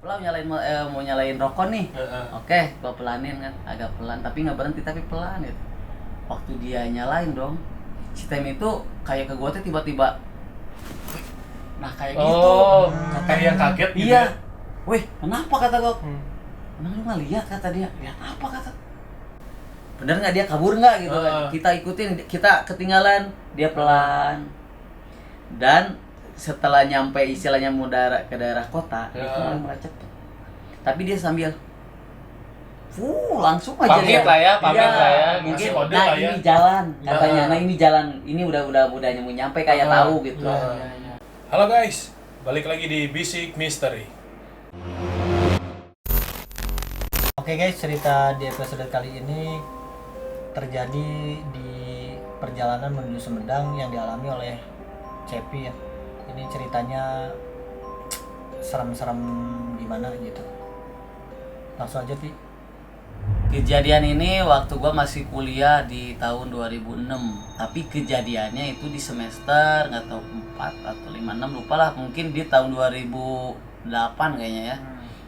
Pelan mau nyalain rokok nih. Oke, gua pelanin kan, agak pelan tapi nggak berhenti tapi pelan gitu. Waktu dia nyalain dong, si Tem itu kayak ke gua tuh tiba-tiba, nah kayak gitu. Kayak yang kaget gitu. Iya. Weh, kenapa kata gua? Emang lu nggak lihat kata dia? Lihat apa kata? Bener nggak dia kabur nggak gitu kan? Kita ikutin, kita ketinggalan, dia pelan. Dan setelah nyampe istilahnya ke daerah kota, itu mulai cepet. Tapi dia sambil langsung aja pamit lah ya, mungkin kode nah lah ya. ini jalan katanya, nah ini jalan, ini udah mau nyampe kayak tahu gitu. Halo guys, balik lagi di Bisik Misteri. Oke guys, cerita di episode kali ini terjadi di perjalanan menuju Sumedang yang dialami oleh Cepi ya. Ini ceritanya serem-serem gimana gitu. Langsung aja Pi. Kejadian ini waktu gua masih kuliah di tahun 2006, tapi kejadiannya itu di semester nggak tahu 4 atau 5, 6 lupa lah, mungkin di tahun 2008 kayaknya ya.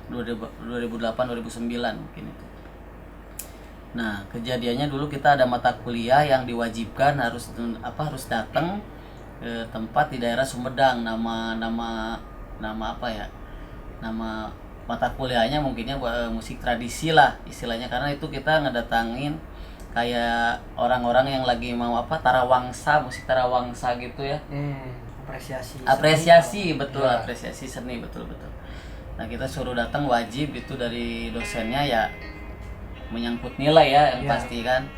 2008 2009 mungkin itu. Nah, kejadiannya dulu kita ada mata kuliah yang diwajibkan harus datang ke tempat di daerah Sumedang. Nama apa ya? Nama mata kuliahnya mungkinnya musik tradisi lah istilahnya, karena itu kita ngedatangin kayak orang-orang yang lagi mau tarawangsa, musik tarawangsa gitu ya. Apresiasi betul, ya. Apresiasi seni betul. Nah, kita suruh datang wajib itu dari dosennya ya, menyangkut nilai ya yang pasti kan.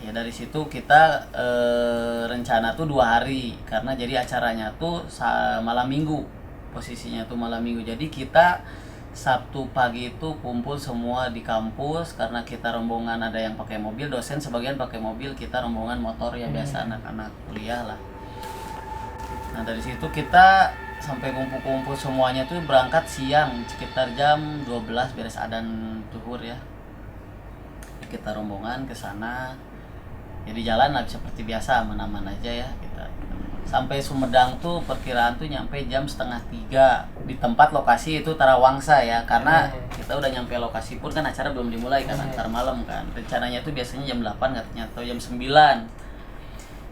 Ya dari situ kita rencana tuh 2 hari, karena jadi acaranya tuh malam minggu, posisinya tuh malam minggu. Jadi kita Sabtu pagi itu kumpul semua di kampus, karena kita rombongan ada yang pakai mobil, dosen sebagian pakai mobil, kita rombongan motor ya biasa anak-anak kuliah lah. Nah dari situ kita sampai kumpul-kumpul semuanya tuh berangkat siang sekitar jam 12 beres adzan zuhur ya. Kita rombongan ke sana. Jadi jalan lah seperti biasa, aman-aman aja ya kita. Sampai Sumedang tuh perkiraan tuh nyampe jam 2:30 di tempat lokasi itu Tarawangsa ya, karena kita udah nyampe lokasi pun kan acara belum dimulai kan, antar malam kan. Rencananya tuh biasanya jam 8 katanya atau jam 9.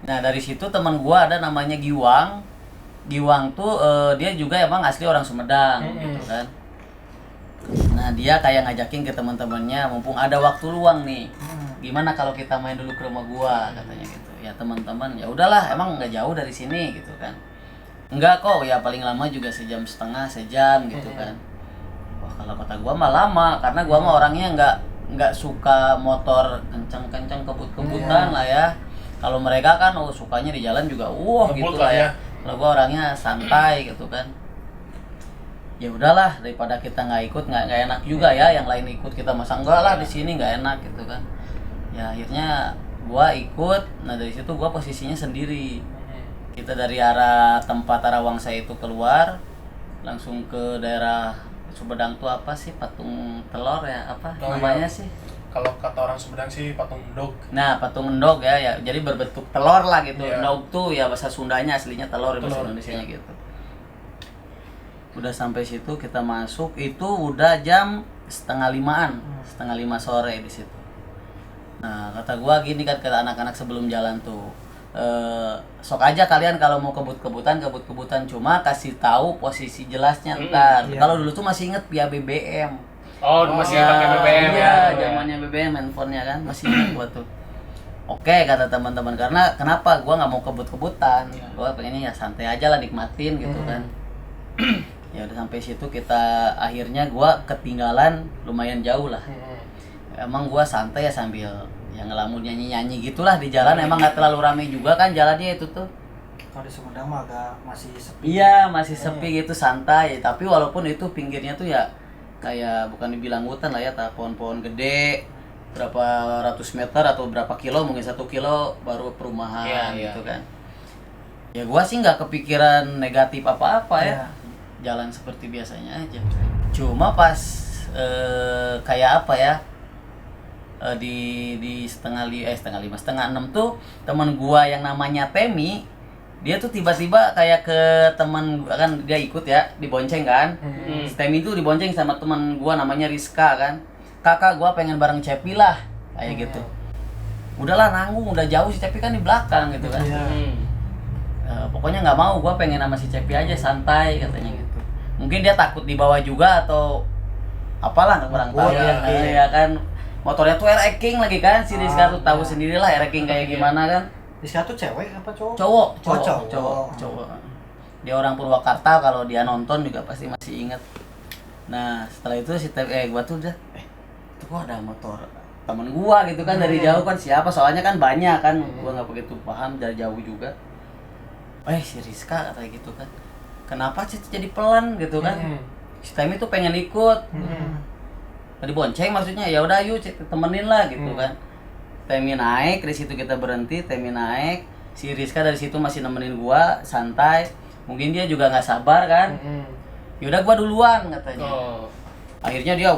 Nah dari situ teman gua ada namanya Giwang. Giwang tuh dia juga emang asli orang Sumedang gitu kan. Nah dia kayak ngajakin ke teman-temannya, mumpung ada waktu luang nih, gimana kalau kita main dulu ke rumah gua katanya gitu. Ya teman-teman ya udahlah, emang nggak jauh dari sini gitu kan. Enggak kok, ya paling lama juga sejam sejam gitu kan. Wah kalau kata gua mah lama, karena gua mah orangnya nggak suka motor kencang-kencang kebut-kebutan lah ya. Kalau mereka kan sukanya di jalan juga gitu lah ya. Kalau gua orangnya santai gitu kan. Ya udahlah, daripada kita nggak ikut nggak enak juga ya, yang lain ikut kita masa enggak lah di sini nggak enak gitu kan. Ya akhirnya gua ikut. Nah dari situ gua posisinya sendiri. Kita dari arah tempat Tarawangsa itu keluar langsung ke daerah Sumedang tuh apa sih, patung telur ya, apa namanya sih? Kalau kata orang Sumedang sih patung endog. Nah patung endog ya, jadi berbentuk telur lah gitu. Endog tuh ya bahasa Sundanya, aslinya telur bahasa Indonesianya gitu. Udah sampai situ kita masuk itu udah jam 4:30, 4:30 sore di situ. Nah kata gua gini kan ke anak-anak sebelum jalan tuh, sok aja kalian kalau mau kebut-kebutan, cuma kasih tahu posisi jelasnya ntar. Kalau dulu tuh masih inget via BBM. Masih pakai BBM ya. Zamannya BBM, handphonenya kan masih inget gua tuh. Oke kata teman-teman, karena kenapa gua nggak mau kebut-kebutan, gua pengennya ya santai aja lah, nikmatin gitu kan. Ya udah sampai situ kita akhirnya gua ketinggalan lumayan jauh lah. Emang gua santai ya sambil yang ngelamun nyanyi gitulah di jalan. Emang nggak terlalu ramai juga kan jalannya itu tuh. Kalau di Sumedang mah agak masih sepi. Iya masih sepi gitu, santai. Tapi walaupun itu pinggirnya tuh ya kayak bukan dibilang hutan lah ya, pohon-pohon gede, berapa ratus meter atau berapa kilo, mungkin 1 kilo baru perumahan gitu kan. Ya gua sih nggak kepikiran negatif apa-apa ya. Jalan seperti biasanya aja. Cuma pas kayak apa ya, di setengah lima setengah enam tuh teman gua yang namanya Temi, dia tuh tiba-tiba kayak ke teman kan, dia ikut ya dibonceng kan. Si Temi tuh dibonceng sama teman gua namanya Rizka kan, kakak gua pengen bareng Cepi lah kayak gitu. Udahlah nanggung, udah jauh si Cepi kan di belakang gitu kan. Pokoknya nggak mau, gua pengen sama si Cepi aja santai katanya gitu. Mungkin dia takut dibawa juga atau apalah kurang tahu ya kan. Motornya tuh R-King lagi kan, si Rizka tuh tahu sendirilah R-King kayak gimana kan. Rizka tuh cewek apa cowok? Cowok. Dia orang Purwakarta, kalau dia nonton juga pasti masih ingat. Nah setelah itu gua tuh udah itu kok ada motor temen gua gitu kan, dari jauh kan siapa, soalnya kan banyak kan, gua nggak begitu paham dari jauh juga. Si Rizka katanya gitu kan, kenapa sih jadi pelan gitu kan. Si Temi tuh pengen ikut, dibonceng maksudnya, ya udah yuk temenin lah gitu kan. Temi naik, dari situ kita berhenti, Temi naik, si Rizka dari situ masih nemenin gua santai. Mungkin dia juga nggak sabar kan. Yaudah gua duluan katanya. Akhirnya dia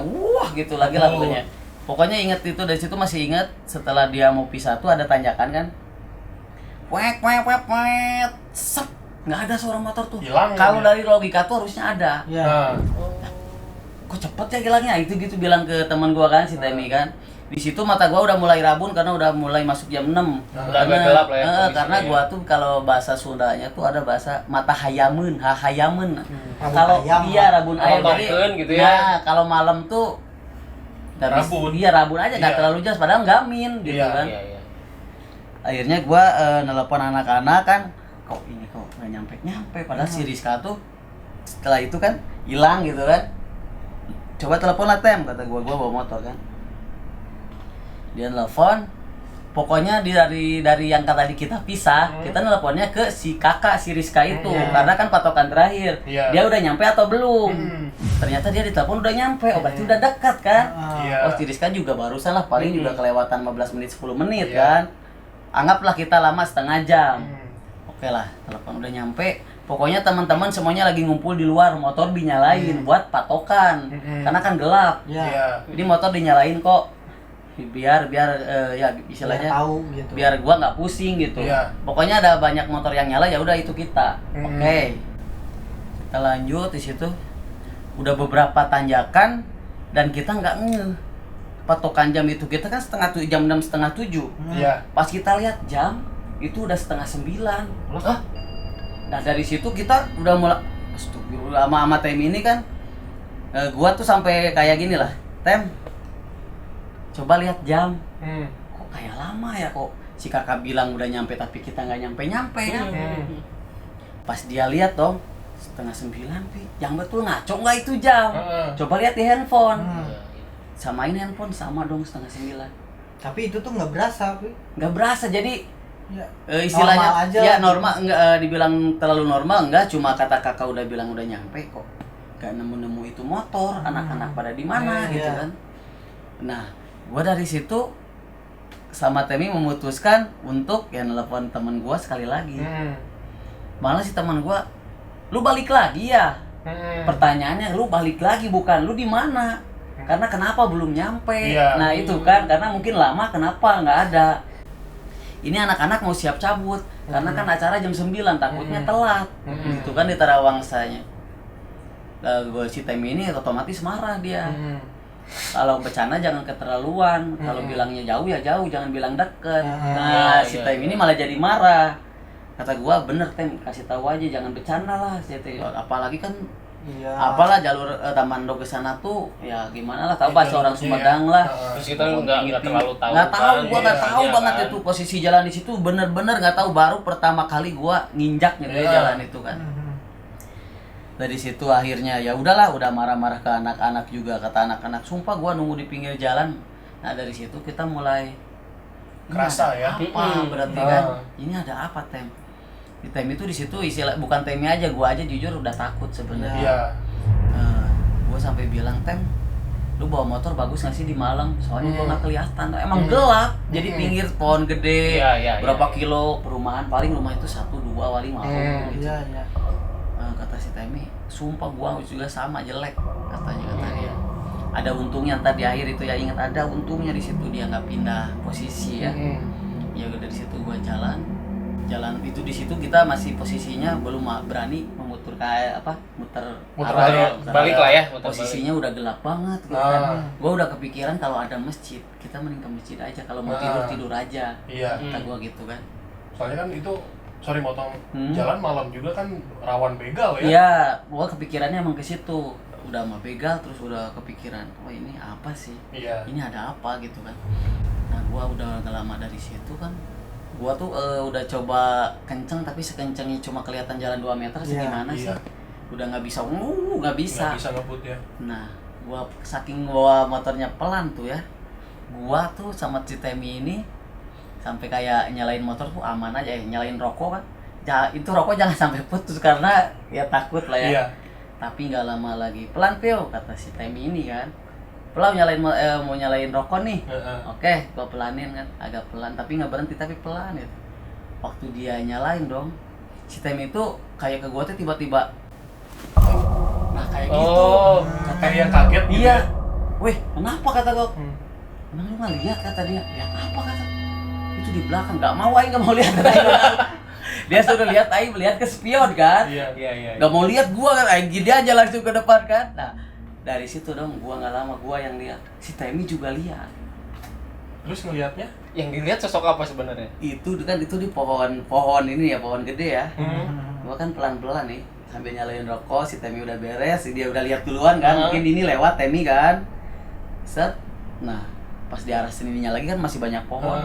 gitu lagi lah pokoknya. Pokoknya inget itu, dari situ masih inget, setelah dia mau pisah tuh ada tanjakan kan. Wek, sep, nggak ada suara motor tuh. Kalau dari logika tuh harusnya ada. Kok cepet ya hilangnya, itu gitu bilang ke teman gua kan, si Temi kan. Di situ mata gua udah mulai rabun karena udah mulai masuk jam 6. Udah agak gelap lah ya. Karena gua tuh kalau bahasa Sundanya tuh ada bahasa mata hayamun, hayamun. Kalau iya rabun air gitu ya. Nah, kalau malam tuh Rabun. Iya, rabun aja, nggak terlalu jelas padahal gamin gitu kan. Iya. Akhirnya gua nelpon anak-anak kan, kok nggak nyampe padahal si Rizka tuh setelah itu kan hilang gitu kan. Coba telepon lah Tem, kata gua bawa motor kan. Dia nelfon, pokoknya dari yang tadi kita pisah, kita nelponnya ke si kakak si Rizka itu, karena kan patokan terakhir. Dia udah nyampe atau belum? Ternyata dia ditelepon udah nyampe, berarti udah dekat kan. Si Rizka juga barusan lah, paling juga kelewatan 15 menit 10 menit kan. Anggaplah kita lama setengah jam. Oke lah, telepon udah nyampe. Pokoknya teman-teman semuanya lagi ngumpul di luar, motor dinyalain buat patokan. Karena kan gelap. Jadi motor dinyalain kok. Biar ya istilahnya tahu gitu. Biar gua nggak pusing gitu. Pokoknya ada banyak motor yang nyala, ya udah itu kita. Oke. Kita lanjut di situ. Udah beberapa tanjakan dan kita nggak patokan jam itu, kita kan jam 6 setengah 7. Pas kita lihat jam itu udah setengah 9. Nah dari situ kita udah mulai astagfirullah, sama Tem ini kan, gua tuh sampai kayak gini lah, Tem, coba lihat jam, kok kayak lama ya, kok si kakak bilang udah nyampe tapi kita nggak nyampe ya. Pas dia lihat dong, setengah 9 Pi, yang betul ngaco nggak itu jam? Coba lihat di handphone, samain handphone sama dong setengah 9. Tapi itu tuh nggak berasa, Pi. Nggak berasa, jadi istilahnya normal aja, ya normal, enggak dibilang terlalu normal enggak, cuma kata kakak udah bilang udah nyampe kok nggak nemu itu motor, anak-anak pada di mana gitu kan. Nah gua dari situ sama Temi memutuskan untuk ya nelpon temen gua sekali lagi. Malah si teman gua, lu balik lagi ya? Pertanyaannya lu balik lagi, bukan lu di mana, karena kenapa belum nyampe. Nah itu kan karena mungkin lama, kenapa nggak ada. Ini anak-anak mau siap cabut karena kan acara jam 9, takutnya telat. Gitu kan di Tarawangsanya. Gue si Temi ini otomatis marah dia. Kalau bercanda jangan keterlaluan. Kalau bilangnya jauh ya jauh, jangan bilang deket. Nah, si Temi ini malah jadi marah. Kata gua, bener Tem, kasih tahu aja, jangan bercanda lah. Apalagi kan apalah jalur Taman Do ke sana tuh ya gimana lah, tahu bahasa orang Sumedang lah. Terus kita nggak terlalu tahu. Nggak tahu, gua nggak tahu banget kan? itu posisi jalan di situ, bener-bener nggak tahu. Baru pertama kali gua nginjak jalan itu kan. Dari situ akhirnya ya udahlah, udah marah-marah ke anak-anak juga, kata anak-anak, sumpah gua nunggu di pinggir jalan. Nah dari situ kita mulai kerasa ya. Apa berarti kan? Ini ada apa Tem? Di Tem itu di situ istilah bukan Temi aja, gua aja jujur udah takut sebenarnya. Gua sampai bilang, Tem, lu bawa motor bagus nggak sih di malam? Soalnya gua nggak kelihatan, emang gelap. Jadi pinggir pohon gede, berapa kilo perumahan, paling rumah itu 1-2 paling mau. Gitu. Kata si Temi, sumpah gua juga sama jelek, kata dia. ada untungnya ntar di akhir itu ya, ingat ada untungnya di situ dia nggak pindah posisi ya. Ya udah dari situ gua jalan itu di situ kita masih posisinya belum berani memutar kayak apa muter balik lah ya, muter posisinya udah gelap banget gitu kan. Gua udah kepikiran kalau ada masjid kita mending ke masjid aja, kalau mau tidur aja. Iya. Kata gua gitu kan. Soalnya kan itu sorry motong, jalan malam juga kan rawan begal ya. Iya, gua kepikirannya emang ke situ. Udah mah begal terus udah kepikiran, oh ini apa sih? Iya. Ini ada apa gitu kan. Nah, gua udah lama dari situ kan. Gua tuh udah coba kenceng tapi sekencengnya cuma kelihatan jalan 2 meter segimana sih. Udah nggak bisa, nggak bisa. Nggak bisa ngebut ya. Nah, gua saking bawa motornya pelan tuh ya. Gua tuh sama Citemi ini sampai kayak nyalain motor tuh aman aja ya, nyalain rokok kan. Itu rokok jangan sampai putus karena ya takut lah ya. Iya. Tapi nggak lama lagi, pelan Pio kata si Temi ini kan. Pelan mau nyalain rokok nih. Oke, gua pelanin kan, agak pelan tapi nggak berhenti tapi pelan gitu. Waktu dia nyalain dong, si Temi itu kayak ke gua tuh tiba-tiba, nah kayak gitu. Kayak yang kaget gitu. Iya. Ya? Weh, kenapa kata gua? Emang lu nggak lihat kata dia? Ya apa kata? Itu di belakang, nggak mau aing nggak mau lihat kata dia. Dia sudah lihat aing melihat ke spion kan. Iya. Nggak mau lihat gua kan, aing gini aja langsung ke depan kan. Nah dari situ dong gua nggak lama gua yang lihat, si Temi juga lihat. Terus ngelihatnya? Yang dilihat sosok apa sebenarnya? Itu kan itu di pohon ini ya, pohon gede ya. Gua kan pelan-pelan nih sambil nyalain rokok, si Temi udah beres, dia udah lihat duluan kan. Mungkin ini lewat Temi kan. Set. Nah, pas di arah sininya lagi kan masih banyak pohon.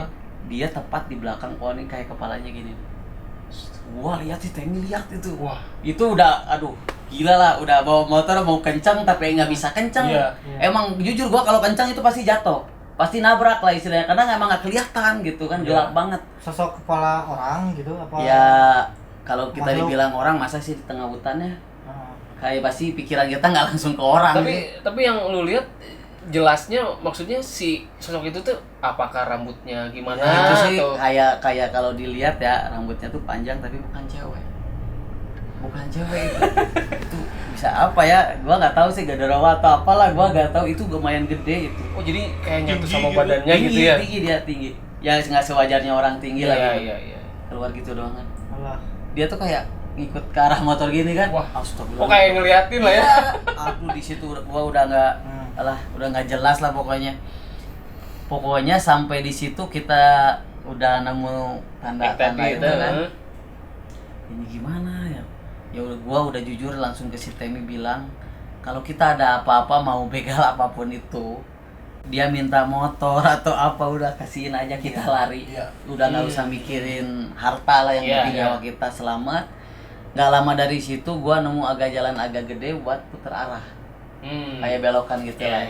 Dia tepat di belakang pohon ini kayak kepalanya gini. Gua lihat si Temi lihat itu. Wah. Itu udah aduh gila lah, udah bawa motor mau kencang tapi nggak bisa kencang. Iya. Emang jujur gua kalau kencang itu pasti jatuh, pasti nabrak lah istilahnya, karena emang nggak kelihatan gitu kan, gelap banget. Sosok kepala orang gitu apa? Ya kalau kita makhluk. dibilang orang masa sih di tengah hutannya, kayak pasti pikiran kita nggak langsung ke orang. Tapi yang lu lihat jelasnya maksudnya si sosok itu tuh apakah rambutnya gimana? Ya, itu sih atau kayak kalau dilihat ya rambutnya tuh panjang tapi bukan cewek. Bukan cewek itu bisa apa ya, gua nggak tahu sih gadarawa atau apalah, gua nggak tahu, itu lumayan gede itu. oh jadi kayak nyatu Tinggi sama gitu. badannya Tinggi, gitu ya? tinggi dia tinggi, ya nggak sewajarnya orang tinggi lah gitu. Iya. Keluar gitu doang kan, Allah. dia tuh kayak ngikut ke arah motor gini kan. Wah, astagfirullah. Oh kayak ngeliatin lah ya? Aduh di situ gua udah nggak udah nggak jelas lah pokoknya sampai di situ kita udah nemu tanda-tanda itu kan. Ini gimana ya? Ya udah gua udah jujur langsung ke si Temi bilang kalau kita ada apa-apa mau begal apapun itu, dia minta motor atau apa udah kasihin aja kita lari. Udah nggak usah mikirin harta lah, yang penting nyawa kita selamat. Nggak lama dari situ gua nemu jalan agak gede buat putar arah, kayak belokan gitu lah.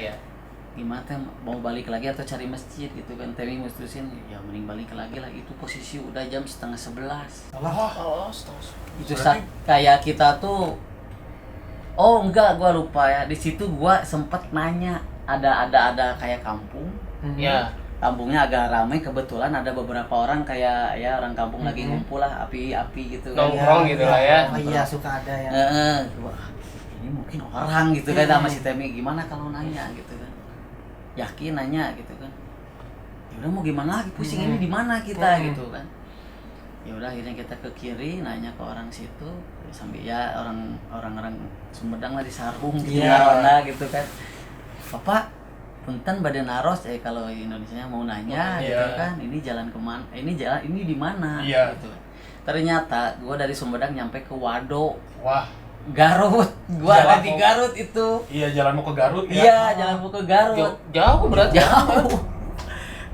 Gimana teh, mau balik lagi atau cari masjid gitu kan. Temi mutusin ya mending balik lagi lah, itu posisi udah jam 10:30. Itu kayak kita tuh, oh enggak gua lupa ya, di situ gua sempet nanya ada kayak kampung. Ya. Kampungnya agak ramai, kebetulan ada beberapa orang kayak ya orang kampung lagi ngumpul lah, api gitu kan. Nongkrong gitu lah ya. Oh iya, suka ada ya. Wah, ini mungkin orang gitu kan, sama si Temi, gimana kalau nanya gitu kan. Yakin nanya gitu kan. Ya udah mau gimana lagi, pusing ini di mana kita gitu kan. Ya udah akhirnya kita ke kiri nanya ke orang situ, sambil ya orang Sumedang lah di Sarung gitu ya gitu kan. Bapak punten badan naros kalau Indonesia mau nanya gitu kan, ini jalan kemana, ini di mana gitu. Ternyata gua dari Sumedang nyampe ke Wado. Wah, Garut, gua ada di Garut itu. Iya, jalan mau ke Garut ya. Iya, jalan mau ke Garut. Jauh berarti. Jauh.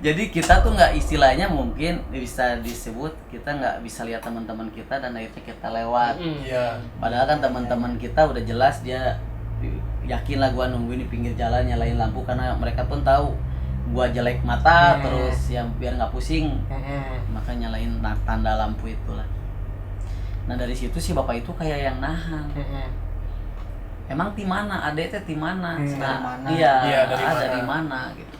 Jadi kita tuh nggak, istilahnya mungkin bisa disebut kita nggak bisa lihat teman-teman kita dan akhirnya kita lewat. Iya. Padahal kan teman-teman kita udah jelas dia yakin lah gua nungguin di pinggir jalan nyalain lampu, karena mereka pun tahu gua jelek mata terus yang biar nggak pusing. Maka nyalain tanda lampu itulah. Nah dari situ si bapak itu kayak yang nahan. Emang di mana? Ade teh di mana? Iya, dari mana gitu.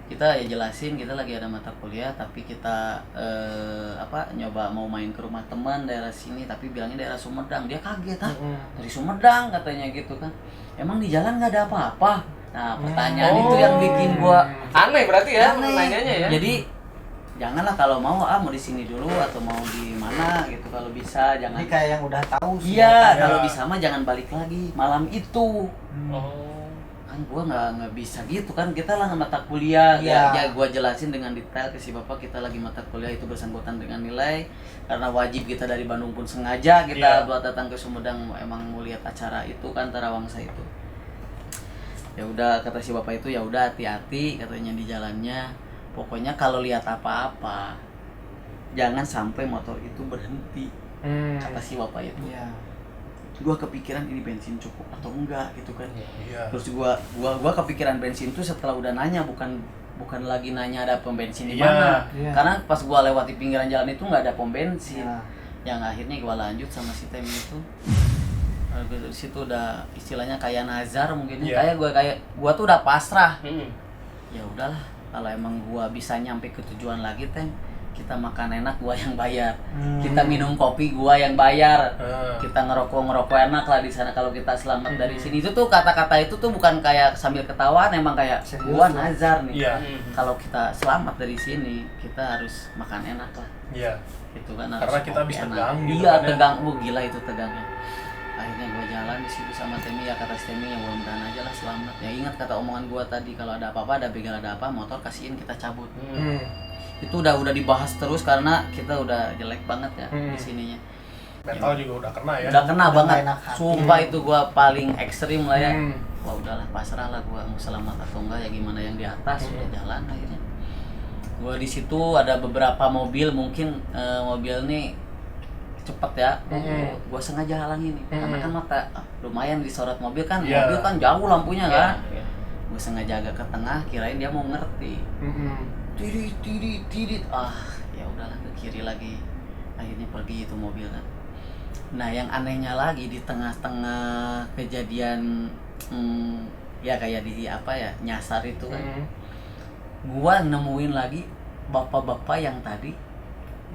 Kita ya jelasin kita lagi ada mata kuliah tapi kita nyoba mau main ke rumah teman daerah sini, tapi bilangnya daerah Sumedang. Dia kaget, dari Sumedang katanya gitu kan. Emang di jalan nggak ada apa-apa? Nah, pertanyaan itu yang bikin gua Aneh berarti ya aneh. nanyanya ya. Jadi janganlah kalau mau mau di sini dulu atau mau di mana gitu, kalau bisa jangan. Ini kayak yang udah tahu sih. Iya, kalau bisa mah jangan balik lagi malam itu. Oh. Kan gua nggak bisa gitu kan, kita lah mata kuliah. Iya. Ya gua jelasin dengan detail ke si bapak, kita lagi mata kuliah itu bersangkutan dengan nilai, karena wajib kita dari Bandung pun sengaja kita buat datang ke Sumedang, emang mau lihat acara itu kan Tarawangsa itu. Ya udah, kata si bapak itu, ya udah hati-hati katanya di jalannya, pokoknya kalau lihat apa-apa jangan sampai motor itu berhenti, kata si bapak itu. Iya. Gua kepikiran ini bensin cukup atau enggak gitu kan. Iya. Terus gua kepikiran bensin tuh setelah udah nanya, bukan lagi nanya ada pom bensin di Iya. mana. Iya. Karena pas gua lewat di pinggiran jalan itu nggak ada pom bensin. Iya. Yang akhirnya gua lanjut sama si Temi itu. Dari situ udah istilahnya kayak nazar mungkin. Iya. Kayak gua tuh udah pasrah. Hmm. Ya udahlah, kalau emang gua bisa nyampe ke tujuan lagi, Teng, kita makan enak gua yang bayar. Kita minum kopi gua yang bayar. Kita ngerokok enak lah di sana kalau kita selamat dari sini. Itu tuh kata-kata itu tuh bukan kayak sambil ketawaan, emang kayak Serius gua tuh? nazar nih. Iya. Kalau kita selamat dari sini, kita harus makan enak lah. Iya. Gitu kan, harus Karena kita kopi habis enak. tegang gitu Iya, kan ya. tegang. Gila itu tegangnya. Akhirnya gua jalan di situ sama Temi, ya kata Temi, yang mudah-mudahan aja lah selamat. Ya ingat kata omongan gua tadi, kalau ada apa-apa, ada begal, ada apa, motor kasihin kita cabut. Itu udah dibahas terus karena kita udah jelek banget ya di sininya. Mental juga udah kena ya. Udah kena Udah banget. nggak enak hati. Sumpah itu gua paling ekstrim lah ya. Hmm. Wah udahlah, pasrah lah gua, mau selamat atau enggak ya gimana yang di atas. Udah jalan akhirnya. Gua di situ ada beberapa mobil, mungkin mobil nih cepet ya. Gua sengaja halangin nih. Karena kan mata lumayan disorot mobil kan. Iya. Mobil kan jauh lampunya kan. Iya. Gua sengaja agak ke tengah, kirain dia mau ngerti. Tidit. Ya udahlah, ke kiri lagi. Akhirnya pergi itu mobil kan. Nah, yang anehnya lagi di tengah-tengah kejadian ya kayak di apa ya, nyasar itu kan. Gua nemuin lagi bapak-bapak yang tadi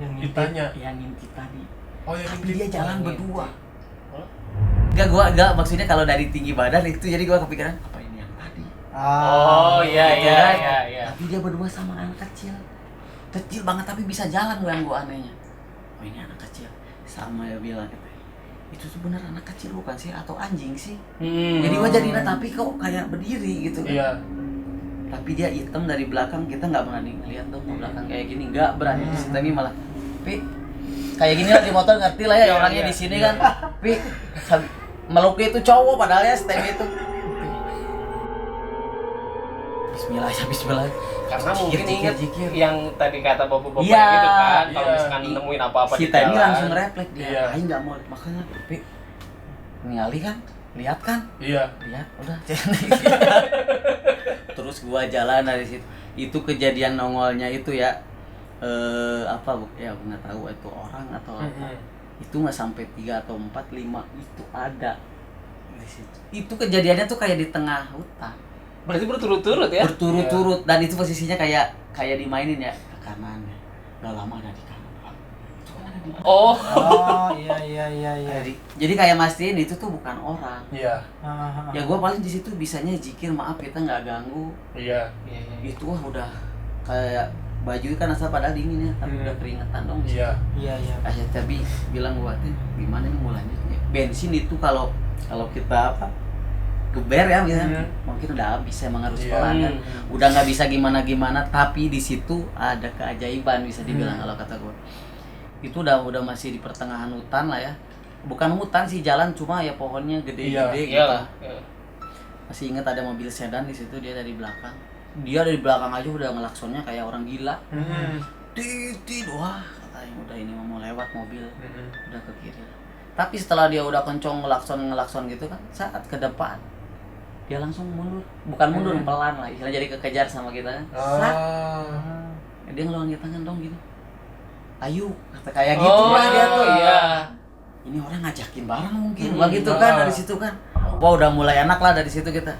Yang Ditanya. yang ngintip tadi. Oh ya, Tapi dia jalan ngintip. berdua. Enggak maksudnya kalau dari tinggi badan itu, jadi gua kepikiran apa ini yang tadi. Oh iya Gitu iya kan. iya iya. Tapi dia berdua sama anak kecil. Kecil banget tapi bisa jalan, yang gua anehnya. Oh ini anak kecil. Sama ya bilang gitu. Itu tuh bener anak kecil bukan sih, atau anjing sih? Jadi gua jadinya tapi kok kayak berdiri gitu kan. Iya. Tapi dia hitam dari belakang, kita nggak berani ngeliat dong ke belakang kayak gini, nggak berani. Tapi malah Pi kayak gini lah di motor, ngerti lah ya Iya, orangnya iya. di sini kan. Pi meluknya itu cowok padahal ya Stemi itu. Bismillah. Karena mungkin Zikir, inget zikir. yang tadi kata bapak-bapak Iya, gitu kan, kalau iya. misalkan nemuin apa-apa Si di Temi jalan. langsung refleks dia. Iya. Aing nggak mau, makanya Pi ngali kan, lihat kan, Iya. lihat udah. Terus gua jalan dari situ. Itu kejadian nongolnya itu ya. Apa bu? Ya aku nggak tahu itu orang atau apa. Itu nggak sampai 3 atau 4, 5 itu ada di situ. Itu kejadiannya tuh kayak di tengah hutan. Berarti berturut-turut ya? Berturut-turut, dan itu posisinya kayak dimainin ya, ke kanan ya. Nggak lama ada di kanan. Itu kan ada di Oh. Oh iya. jadi kayak mastiin itu tuh bukan orang. Iya. Ya gua paling di situ bisanya zikir, maaf kita nggak ganggu. Iya. Itu wah udah kayak baju kan asal padahal dingin ya, tapi udah keringetan dong. Iya. Iya. Aja tapi bilang gua gimana nih mau lanjut ya? Bensin itu kalau kita apa geber ya misalnya, mungkin udah habis, emang harus Iya. pelan kan. Udah nggak bisa gimana, tapi di situ ada keajaiban bisa dibilang kalau kata gua. Itu udah masih di pertengahan hutan lah ya. Bukan hutan sih, jalan cuma ya pohonnya gede-gede gitu. Iyalah. Masih ingat ada mobil sedan di situ, dia dari belakang. Dia dari belakang aja udah ngelaksonnya kayak orang gila. Titit, wah katanya udah ini mau lewat mobil. Udah ke kiri. Tapi setelah dia udah kencong ngelakson gitu kan, saat ke depan dia langsung mundur. Bukan mundur, pelan lah. Istilahnya jadi kekejar sama kita kan. Sat. Dia ngelongin tangan dong gitu. Ayo, kata kayak gitu lah dia tuh. Iya. Ini orang ngajakin bareng mungkin, begitu kan dari situ kan. Wah udah mulai enak lah dari situ kita.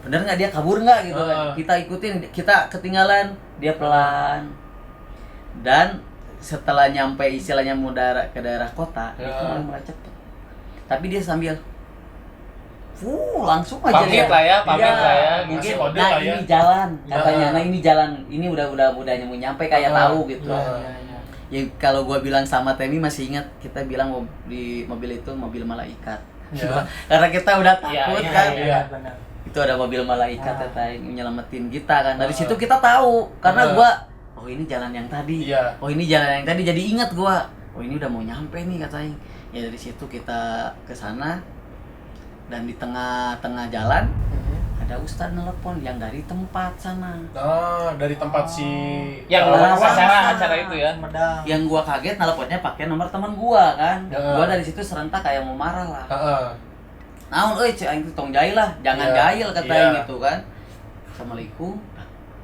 Bener nggak dia kabur nggak gitu kan? Kita ikutin, kita ketinggalan, dia pelan. Dan setelah nyampe istilahnya ke daerah kota, itu mulai cepet. Tapi dia sambil langsung aja Pamit dia. lah ya, pamit Iya, lah ya. mungkin Ngasih kode nah lah ya. ini jalan katanya, Nah. nah ini jalan, ini udah mau nyampe kayak tahu gitu. Nah. Ya kalau gua bilang sama Temi masih ingat, kita bilang di mobil itu mobil malaikat. Iya. Karena kita udah Iya, takut iya, kan. iya. benar. Itu ada mobil malaikat yang nyelamatin kita kan. Dari Ah. situ kita tahu karena Ah. gua oh ini jalan yang tadi. Iya. Oh ini jalan yang tadi, jadi ingat gua. Oh ini udah mau nyampe nih katanya. Ya dari situ kita ke sana dan di tengah-tengah jalan ada ustadz nelpon yang dari tempat sana. Nah, dari tempat si Yang Oh, acara itu ya. Sumedang. Yang gua kaget nelponnya pakai nomor teman gua kan. Ya. Gua dari situ serentak kayak mau marah lah. Heeh. Naon euy cek aing tong jahil lah, jangan Iya. jahil kata aing Iya. gitu kan. Assalamualaikum.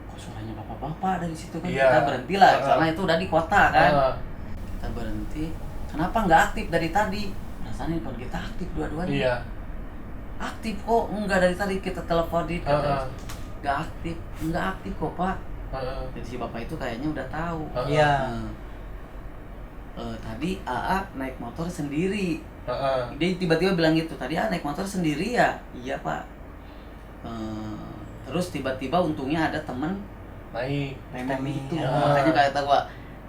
Kok suaranya bapak-bapak dari situ kan. Iya. Kita berhenti lah, Heeh. karena itu udah di kota kan. Heeh. Kita berhenti. Kenapa nggak aktif dari tadi? Rasanya kalau kita aktif dua-duanya. Iya. Aktif kok, enggak dari tadi kita teleponin Heeh. nggak aktif, nggak aktif kok pak. Heeh. Jadi si bapak itu kayaknya udah tahu. Iya. Tadi AA naik motor sendiri. Heeh. Dia tiba-tiba bilang gitu, tadi AA naik motor sendiri ya? Iya pak. Terus tiba-tiba untungnya ada temen Naik. Temi itu. Ya. Makanya kata gua,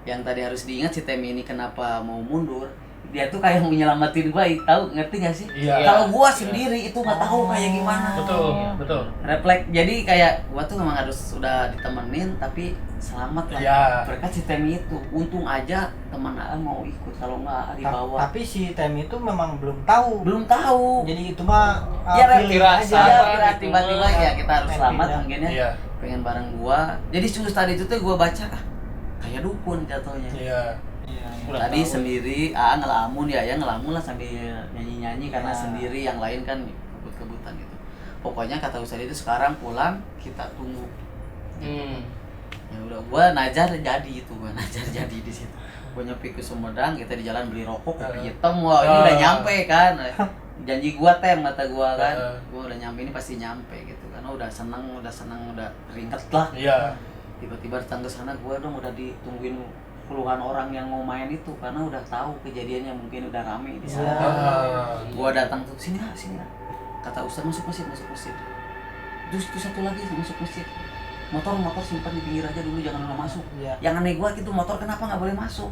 yang tadi harus diingat si Temi ini kenapa mau mundur. Dia tuh kayak mau nyelamatin gua, tahu ngerti gak sih? Iya. Kalau gua sendiri itu nggak tahu kayak gimana. Betul, betul. Refleks, jadi kayak gua tuh memang harus sudah ditemenin tapi selamat lah. Iya. Berkat si Temi itu, untung aja teman AA mau ikut, kalau nggak dibawa. Tapi si Temi itu memang belum tahu. Belum tahu. Jadi itu mah Ya, feeling firasat. aja. Ya, Apa gitu. tiba-tiba ya kita harus Happy selamat dah. mungkin ya. Iya. Pengen bareng gua. Jadi sus tadi itu tuh gua baca kayak dukun jatuhnya. Iya. Iya, iya. Udah Tadi tahu. sendiri ngelamun ya ngelamun lah sambil nyanyi-nyanyi karena Ya. sendiri, yang lain kan kebut-kebutan gitu. Pokoknya kata Ustadz itu sekarang pulang kita tunggu. Ya udah gua najar jadi itu, gua najar jadi di situ. Gua nyepi ke Sumedang, kita di jalan beli rokok, kopi hitam, wah ini udah nyampe kan. Janji gua kata gua kan. Gua udah nyampe, ini pasti nyampe gitu. Karena udah seneng, udah ringet lah. Iya. Tiba-tiba datang ke sana, gua dong udah ditungguin puluhan orang yang mau main itu karena udah tahu kejadiannya, mungkin udah rame di sana. Gua datang tuh, sini lah. Kata Ustadz masuk masjid. Terus itu satu lagi masuk masjid. Motor simpan di pinggir aja dulu, jangan lupa masuk. Iya. Yang aneh gua gitu, motor kenapa nggak boleh masuk?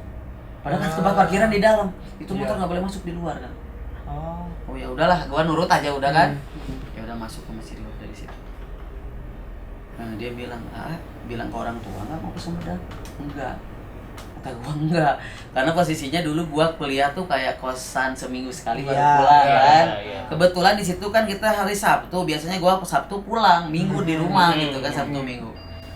Padahal kan tempat parkiran di dalam. Itu Iya. motor nggak boleh masuk di luar kan. Oh. Oh ya udahlah, gua nurut aja udah kan. Ya udah masuk ke masjid dari situ. Nah dia bilang ke orang tua nggak mau ke Sumedang? Enggak. Kata gua enggak, karena posisinya dulu gua kuliah tuh kayak kosan seminggu sekali baru Iya, pulang iya, kan. iya. Kebetulan di situ kan kita hari Sabtu, biasanya gua Sabtu pulang, Minggu di rumah gitu kan, Sabtu Minggu.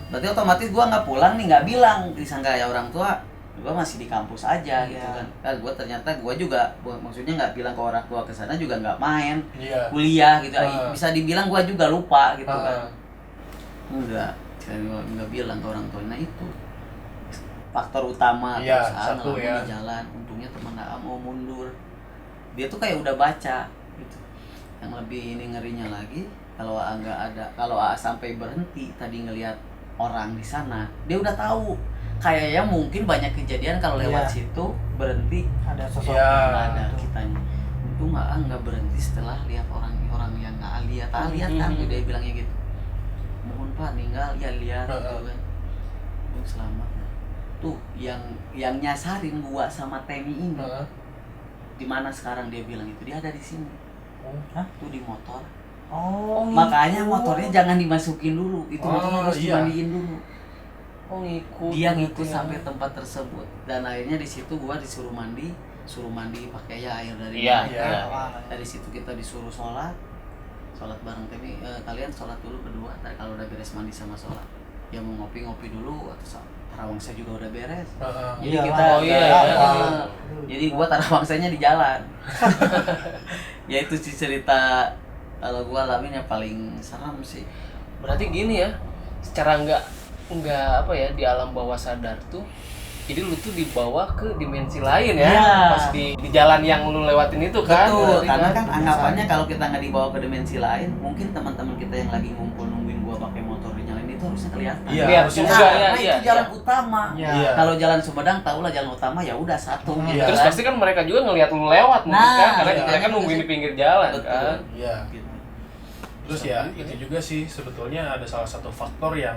Berarti otomatis gua nggak pulang nih, nggak bilang, disangka ya orang tua gua masih di kampus aja gitu Iya. kan. Nah, ternyata gua juga maksudnya nggak bilang ke orang tua ke sana juga nggak main Iya. kuliah gitu. Ah. Bisa dibilang gua juga lupa gitu kan. Ah. Enggak, saya nggak bilang ke orang tua. Nah itu faktor utama. Iya, terus satu ngelamun ya. di jalan. Untungnya teman AA mau mundur. Dia tuh kayak udah baca gitu. Yang lebih ini ngerinya lagi, kalau AA nggak ada, kalau AA sampai berhenti tadi ngelihat orang di sana, dia udah tahu. Kayaknya mungkin banyak kejadian kalau lewat Iya. situ berhenti Ada sosok Iya. nggak ada kitanya. Untung nggak berhenti setelah lihat orang yang nggak lihat, lihat kan, dia bilangnya gitu. Mohon Pak ninggal, ya lihat gitu kan. Untung selamat. Tuh yang nyasarin gua sama Temi ini. Heeh. Di mana sekarang dia bilang itu, dia ada di sini. Hah? Tuh di motor. Oh. Makanya gitu. motornya jangan dimasukin dulu. Itu motor Oh, harus iya. dimandiin dulu. Oh ngikut. Dia ngikut ya. sampai tempat tersebut, dan akhirnya di situ gua disuruh mandi pakai air dari Iya, mereka. iya. Dari situ kita disuruh sholat bareng Temi. Kalian sholat dulu berdua, ntar kalau udah beres mandi sama sholat ya mau ngopi dulu, atau tarawangsa juga udah beres. Heeh. Jadi Iya, kita oh iya, iya. Jadi gua tarawangsanya di jalan. Ya itu sih cerita kalau gua alamin yang paling serem sih. Berarti gini ya, secara nggak apa ya, di alam bawah sadar tuh, jadi lu tuh dibawa ke dimensi lain ya, Iya. pas di jalan yang lu lewatin itu kan. Betul, berarti karena kan anggapannya kalau kita nggak dibawa ke dimensi lain, mungkin teman-teman kita yang lagi ngumpul nungguin gua pakai motor dinyalain itu harusnya kelihatan. Iya, Lihat harusnya juga enggak. ya, Nah, iya. itu jalan utama. Iya. Kalau jalan Sumedang tahulah jalan utama ya udah satu. Iya. gitu Terus kan. pasti kan mereka juga ngelihat lu lewat mungkin Nah, kan, karena iya. mereka kan nungguin di pinggir jalan Betul. kan. Iya. Gitu. Terus ya itu juga sih sebetulnya ada salah satu faktor yang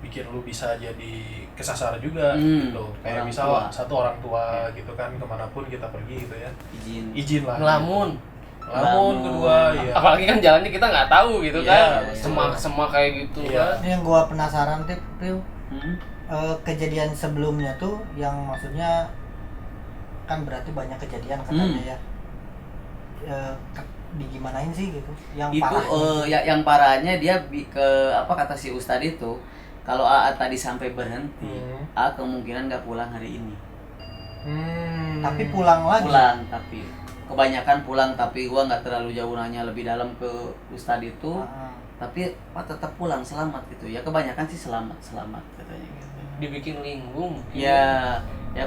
bikin lu bisa jadi kesasar juga gitu. Kayak Orang misal tua. satu orang tua gitu kan kemanapun kita pergi gitu ya. izin Izin lah. Ngelamun. Ngelamun kedua ya. Apalagi kan jalannya kita nggak tahu gitu Iya, kan. iya. Semak-semak kayak gitu Iya. kan. Ini yang gua penasaran tip, Pil. Hmm. Kejadian sebelumnya tuh yang maksudnya kan berarti banyak kejadian katanya ya. Digimanain sih gitu? Yang Itu parahnya. yang parahnya dia ke apa kata si Ustadz itu, kalau AA tadi sampai berhenti, AA kemungkinan nggak pulang hari ini. Tapi pulang lagi. Pulang tapi kebanyakan pulang, tapi gua nggak terlalu jauh nanya lebih dalam ke Ustadz itu. Tapi tetap pulang selamat gitu ya, kebanyakan sih selamat katanya gitu. Dibikin linglung. Ya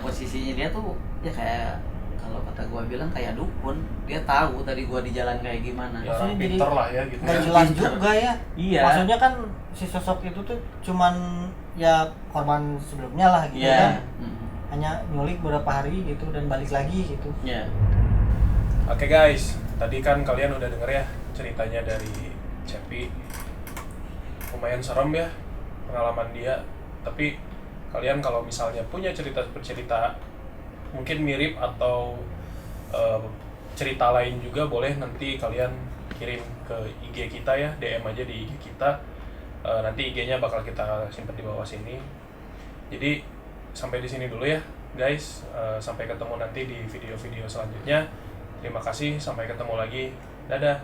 posisinya dia tuh ya kayak kalau kata gua bilang kayak dukun, dia tahu tadi gua di jalan kayak gimana. Ya, Maksudnya orang jadi pinter lah ya gitu. Nggak jelas juga ya. Iya. Maksudnya kan si sosok itu tuh cuman ya korban sebelumnya lah gitu Iya. kan. Hanya nyulik beberapa hari gitu dan balik lagi gitu. Iya. Oke guys, tadi kan kalian udah denger ya ceritanya dari Cepi. Lumayan serem ya pengalaman dia. Tapi kalian kalau misalnya punya cerita mungkin mirip atau cerita lain juga, boleh nanti kalian kirim ke IG kita ya, DM aja di IG kita. Nanti IG-nya bakal kita simpan di bawah sini. Jadi sampai di sini dulu ya guys. Sampai ketemu nanti di video-video selanjutnya. Terima kasih, sampai ketemu lagi. Dadah.